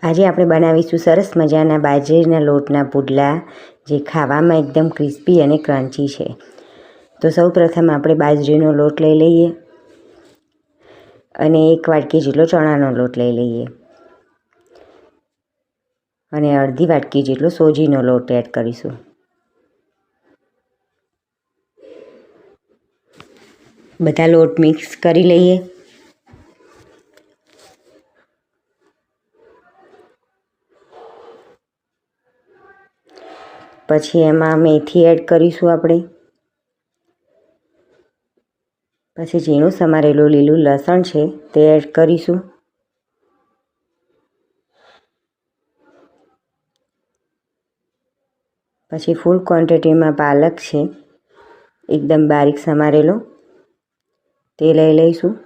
આજે આપણે બનાવીશું સરસ મજાના બાજરીના લોટના પુડલા, જે ખાવામાં એકદમ ક્રિસ્પી અને ક્રન્ચી છે. તો સૌપ્રથમ આપણે બાજરીનો લોટ લઈ લઈએ અને 1 વાટકી જેટલો ચણાનો લોટ લઈ લઈએ અને અડધી વાટકી જેટલો સોજીનો લોટ એડ કરીશું. બધા લોટ મિક્સ કરી લઈએ. પછી એમાં મેથી એડ કરીશું આપણે. પછી ઝીણું સમારેલું લીલું લસણ છે તે એડ કરીશું. પછી ફૂલ ક્વોન્ટિટીમાં પાલક છે એકદમ બારીક સમારેલો, તે લઈ લઈશું.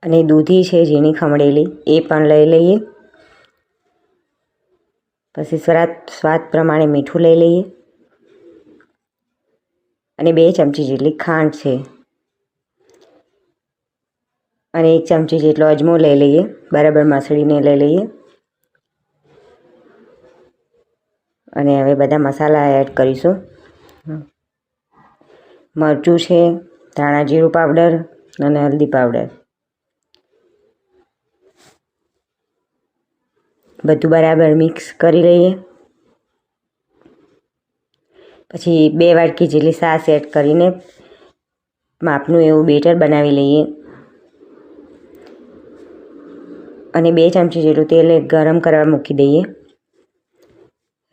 અને દૂધી છે ઝીણી ખમણેલી, એ પણ લઈ લઈએ. પછી સ્વાદ પ્રમાણે મીઠું લઈ લઈએ અને 2 ચમચી જેટલી ખાંડ છે અને 1 ચમચી જેટલો અજમો લઈ લઈએ. બરાબર મસળીને લઈ લઈએ અને હવે બધા મસાલા એડ કરીશું. મરચું છે, ધાણા જીરું પાવડર અને હલ્દી પાવડર. બધું બરાબર મિક્સ કરી લઈએ. પછી 2 વાટકી જેટલી છાશ એડ કરીને માપનું એવું બેટર બનાવી લઈએ અને 2 ચમચી જેટલું તેલ ગરમ કરવા મૂકી દઈએ.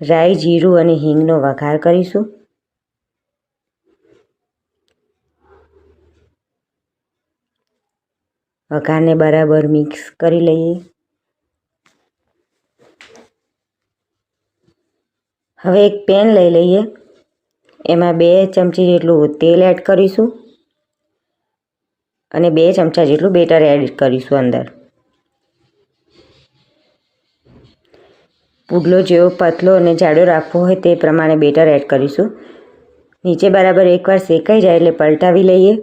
રાઈ, જીરું અને હિંગનો વઘાર કરીશું. વઘારને બરાબર મિક્સ કરી લઈએ. હવે એક પેન લઈ લઈએ, એમાં 2 ચમચી જેટલું તેલ એડ કરીશું અને 2 ચમચા જેટલું બેટર એડ કરીશું અંદર. પુડલો જેવો પતલો અને જાડો રાખવો હોય તે પ્રમાણે બેટર એડ કરીશું. નીચે બરાબર એકવાર શેકાઈ જાય એટલે પલટાવી લઈએ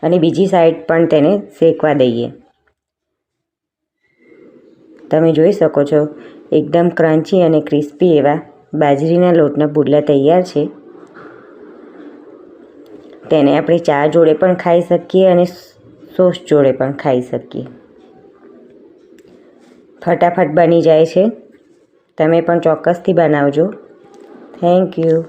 અને બીજી સાઈડ પણ તેને શેકવા દઈએ. તમે જોઈ શકો છો એકદમ ક્રન્ચી અને ક્રિસ્પી એવા બાજરીના લોટના પુડલા તૈયાર છે. તેને આપણે ચા જોડે પણ ખાઈ શકીએ અને સોસ જોડે પણ ખાઈ શકીએ. ફટાફટ બની જાય છે. તમે પણ ચોક્કસથી બનાવજો. Thank you.